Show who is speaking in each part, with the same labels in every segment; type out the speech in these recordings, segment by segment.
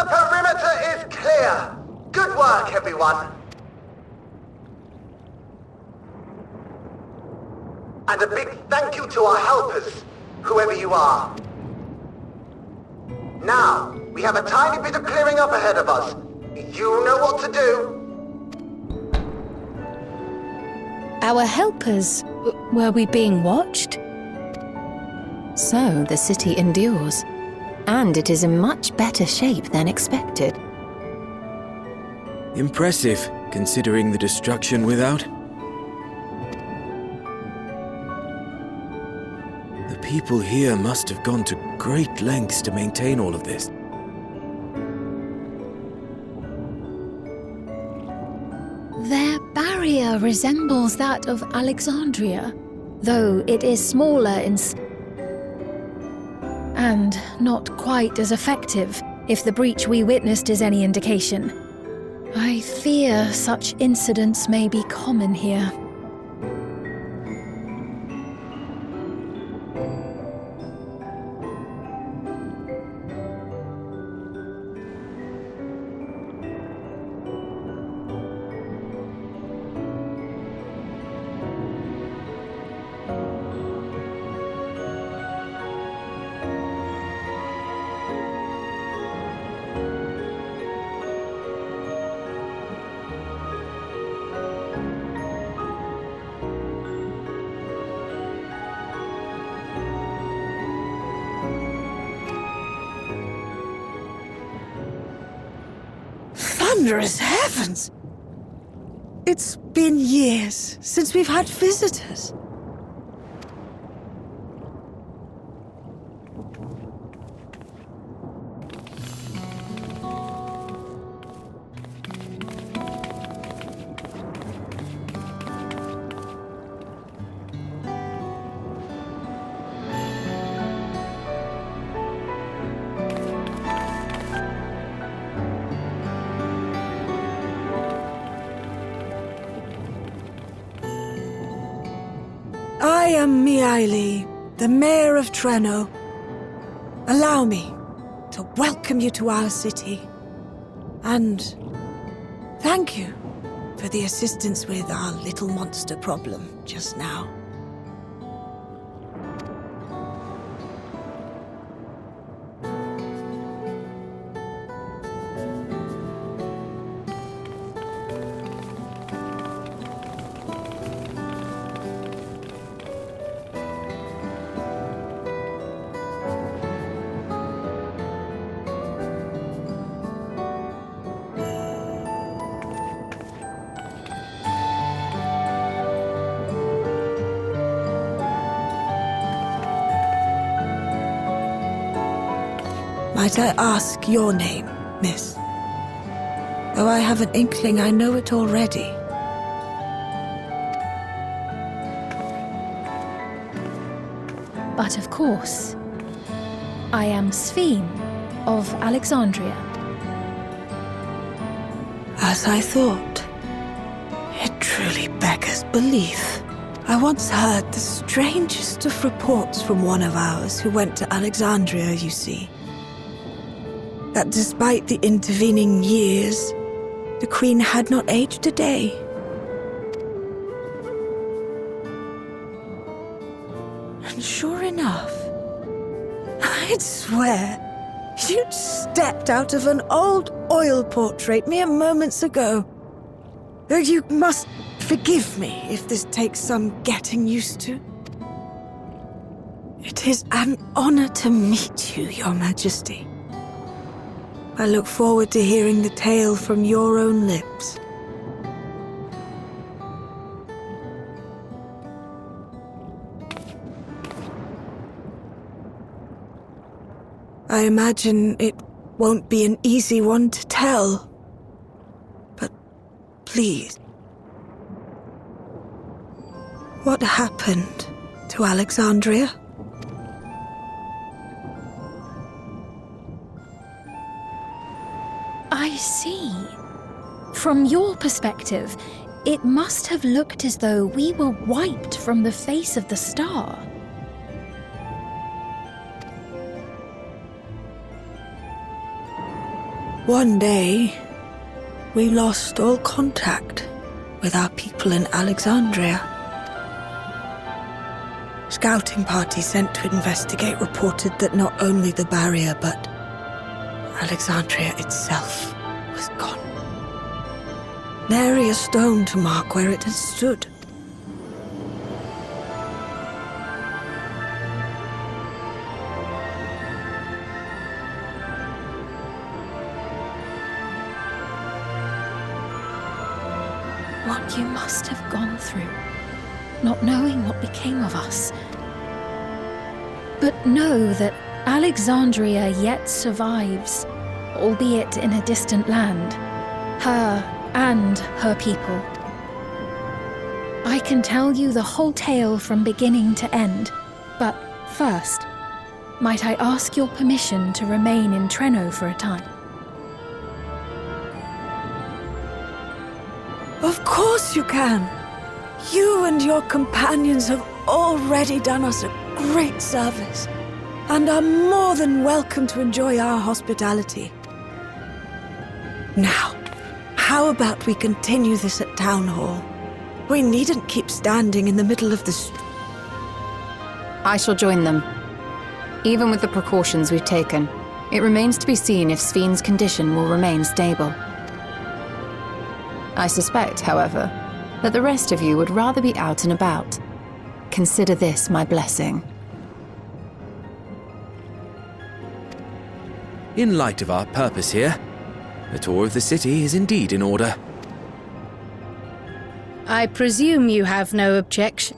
Speaker 1: The perimeter is clear. Good work, everyone. And a big thank you to our helpers, whoever you are. Now, we have a tiny bit of clearing up ahead of us. You know what to do.
Speaker 2: Our helpers, were we being watched?
Speaker 3: So the city endures, and it is in much better shape than expected.
Speaker 4: Impressive, considering the destruction without. The people here must have gone to great lengths to maintain all of this.
Speaker 2: Their barrier resembles that of Alexandria, though it is smaller and not quite as effective, if the breach we witnessed is any indication. I fear such incidents may be common here.
Speaker 5: Thunderous heavens! It's been years since we've had visitors. I am Miaili, the Mayor of Treno. Allow me to welcome you to our city. And thank you for the assistance with our little monster problem just now. Might I ask your name, miss? Though I have an inkling I know it already.
Speaker 2: But of course, I am Sphene of Alexandria.
Speaker 5: As I thought. It truly beggars belief. I once heard the strangest of reports from one of ours who went to Alexandria, you see. That despite the intervening years, the Queen had not aged a day. And sure enough, I'd swear you'd stepped out of an old oil portrait mere moments ago. Though you must forgive me if this takes some getting used to. It is an honor to meet you, Your Majesty. I look forward to hearing the tale from your own lips. I imagine it won't be an easy one to tell. But please, what happened to Alexandria?
Speaker 2: I see. From your perspective, it must have looked as though we were wiped from the face of the star.
Speaker 5: One day, we lost all contact with our people in Alexandria. Scouting parties sent to investigate reported that not only the barrier, but Alexandria itself was gone. Nary a stone to mark where it had stood.
Speaker 2: What you must have gone through, not knowing what became of us. But know that Alexandria yet survives, albeit in a distant land. Her and her people. I can tell you the whole tale from beginning to end, but first, might I ask your permission to remain in Treno for a time?
Speaker 5: Of course you can. You and your companions have already done us a great service, and are more than welcome to enjoy our hospitality. Now, how about we continue this at Town Hall? We needn't keep standing in the middle of the street.
Speaker 3: I shall join them. Even with the precautions we've taken, it remains to be seen if Sven's condition will remain stable. I suspect, however, that the rest of you would rather be out and about. Consider this my blessing.
Speaker 4: In light of our purpose here, the tour of the city is indeed in order.
Speaker 6: I presume you have no objection.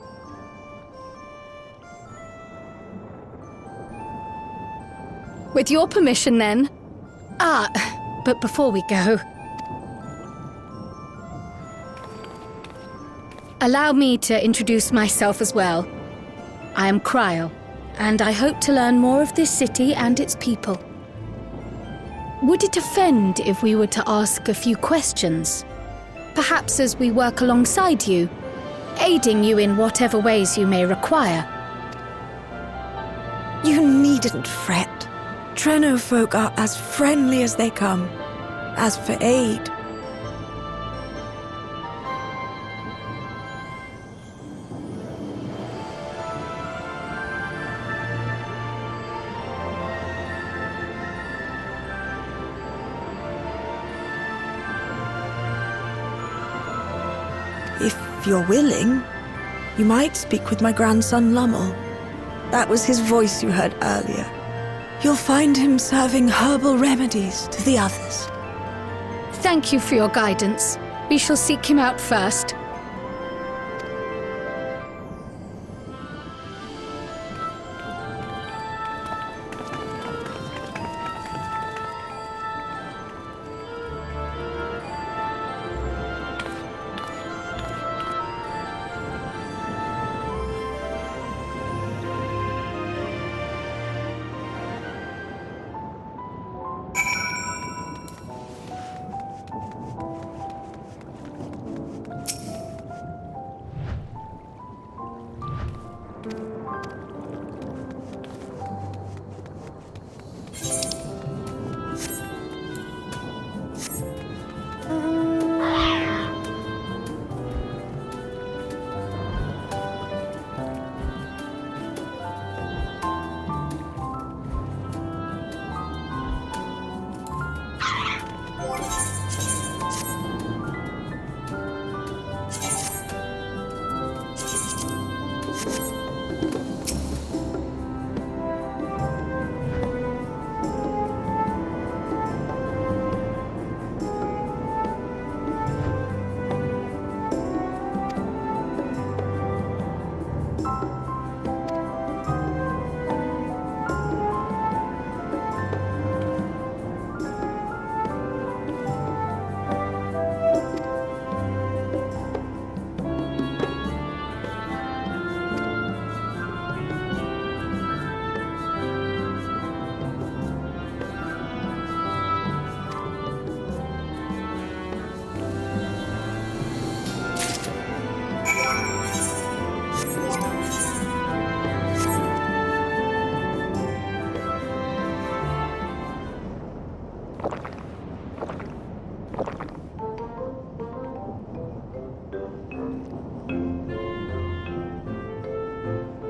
Speaker 6: With your permission, then. But before we go, allow me to introduce myself as well. I am Cryle, and I hope to learn more of this city and its people. Would it offend if we were to ask a few questions? Perhaps as we work alongside you, aiding you in whatever ways you may require.
Speaker 5: You needn't fret. Treno folk are as friendly as they come. As for aid, if you're willing, you might speak with my grandson Lummel. That was his voice you heard earlier. You'll find him serving herbal remedies to the others.
Speaker 6: Thank you for your guidance. We shall seek him out first.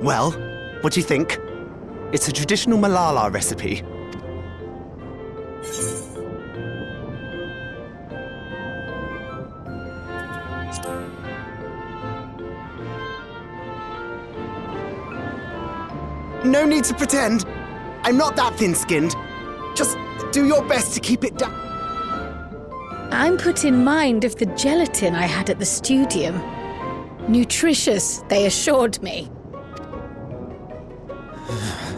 Speaker 7: Well, what do you think? It's a traditional Malala recipe. No need to pretend. I'm not that thin-skinned. Just do your best to keep it down.
Speaker 6: I'm put in mind of the gelatin I had at the studium. Nutritious, they assured me.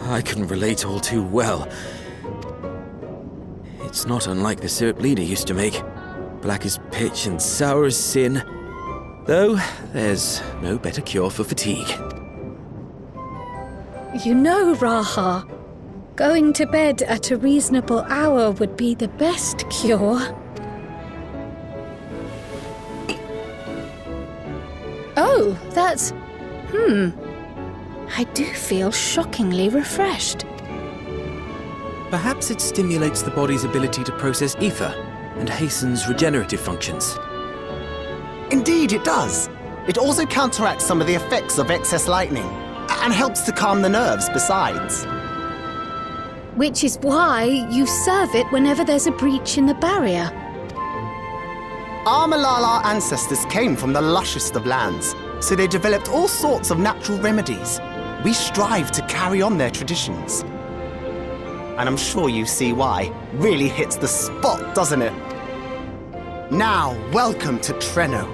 Speaker 4: I can relate all too well. It's not unlike the syrup Lena used to make. Black as pitch and sour as sin. Though, there's no better cure for fatigue.
Speaker 6: You know, Raha, going to bed at a reasonable hour would be the best cure. Oh, that's... I do feel shockingly refreshed.
Speaker 4: Perhaps it stimulates the body's ability to process ether and hastens regenerative functions.
Speaker 7: Indeed, it does. It also counteracts some of the effects of excess lightning, and helps to calm the nerves besides.
Speaker 6: Which is why you serve it whenever there's a breach in the barrier.
Speaker 7: Our Malala ancestors came from the lushest of lands, so they developed all sorts of natural remedies. We strive to carry on their traditions. And I'm sure you see why. Really hits the spot, doesn't it? Now, welcome to Treno.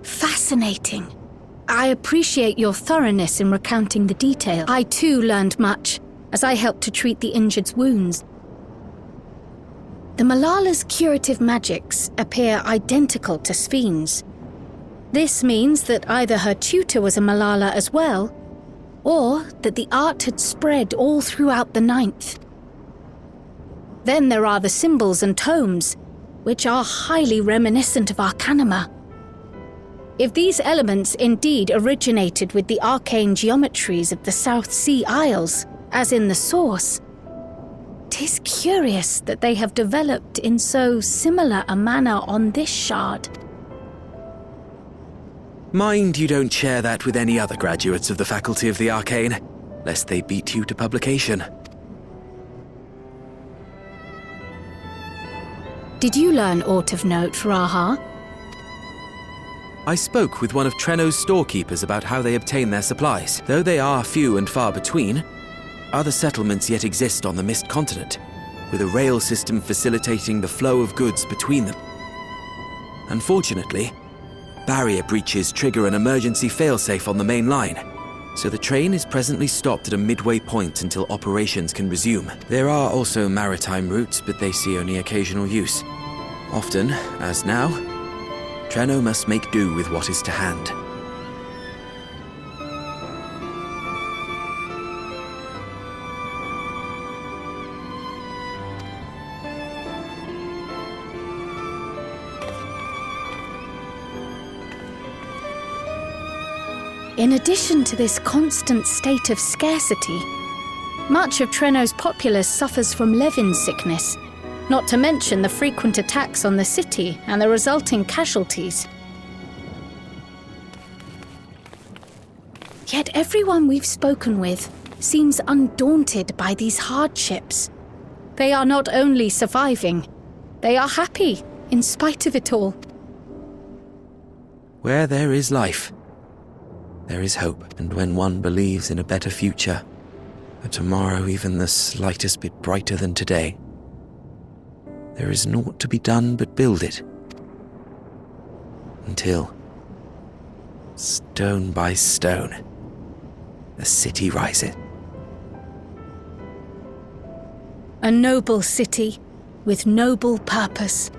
Speaker 6: Fascinating. I appreciate your thoroughness in recounting the detail. I too learned much, as I helped to treat the injured's wounds. The Malala's curative magics appear identical to Spheen's. This means that either her tutor was a Malala as well, or that the art had spread all throughout the Ninth. Then there are the symbols and tomes, which are highly reminiscent of Arcanima. If these elements indeed originated with the arcane geometries of the South Sea Isles, as in the source, 'tis curious that they have developed in so similar a manner on this shard.
Speaker 4: Mind you don't share that with any other graduates of the Faculty of the Arcane, lest they beat you to publication.
Speaker 6: Did you learn aught of note, Raha?
Speaker 4: I spoke with one of Treno's storekeepers about how they obtain their supplies. Though they are few and far between, other settlements yet exist on the Mist Continent, with a rail system facilitating the flow of goods between them. Unfortunately, barrier breaches trigger an emergency failsafe on the main line, so the train is presently stopped at a midway point until operations can resume. There are also maritime routes, but they see only occasional use. Often, as now, Treno must make do with what is to hand.
Speaker 6: In addition to this constant state of scarcity, much of Treno's populace suffers from Levin sickness, not to mention the frequent attacks on the city and the resulting casualties. Yet everyone we've spoken with seems undaunted by these hardships. They are not only surviving, they are happy in spite of it all.
Speaker 4: Where there is life, there is hope, and when one believes in a better future, a tomorrow even the slightest bit brighter than today, there is naught to be done but build it. Until, stone by stone, a city rises.
Speaker 6: A noble city with noble purpose.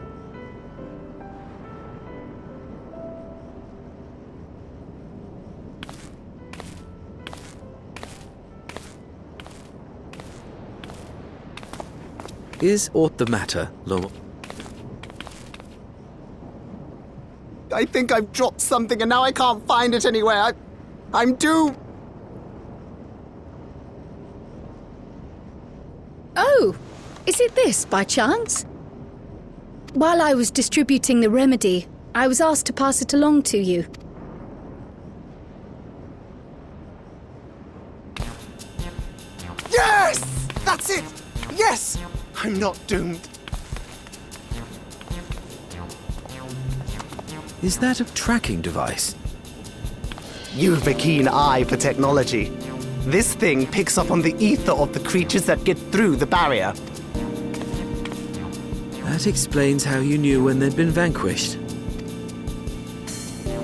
Speaker 4: Is aught the matter, Lord?
Speaker 7: I think I've dropped something and now I can't find it anywhere. I'm due.
Speaker 6: Oh, is it this by chance? While I was distributing the remedy, I was asked to pass it along to you.
Speaker 7: That's it! Yes! I'm not doomed.
Speaker 4: Is that a tracking device?
Speaker 7: You've a keen eye for technology. This thing picks up on the ether of the creatures that get through the barrier.
Speaker 4: That explains how you knew when they'd been vanquished.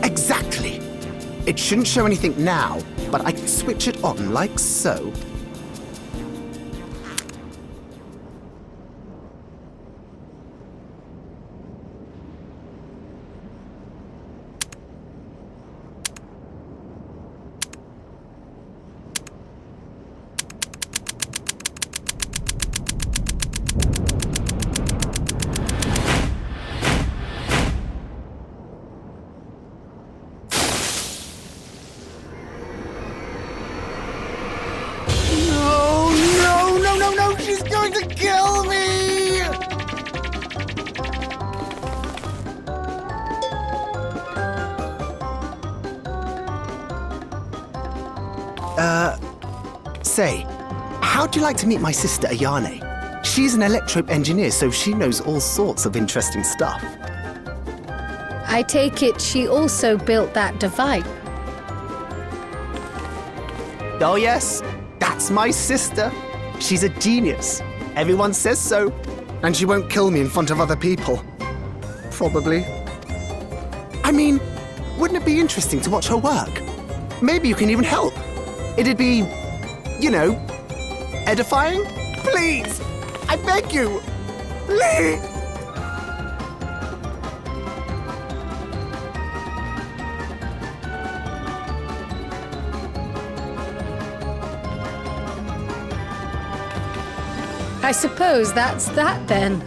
Speaker 7: Exactly. It shouldn't show anything now, but I can switch it on like so. No, she's going to kill me! Say, how'd you like to meet my sister Ayane? She's an electro engineer, so she knows all sorts of interesting stuff.
Speaker 6: I take it she also built that device.
Speaker 7: Oh yes, that's my sister. She's a genius. Everyone says so. And she won't kill me in front of other people. Probably. I mean, wouldn't it be interesting to watch her work? Maybe you can even help. It'd be, you know, edifying? Please! I beg you! Please!
Speaker 6: I suppose that's that then.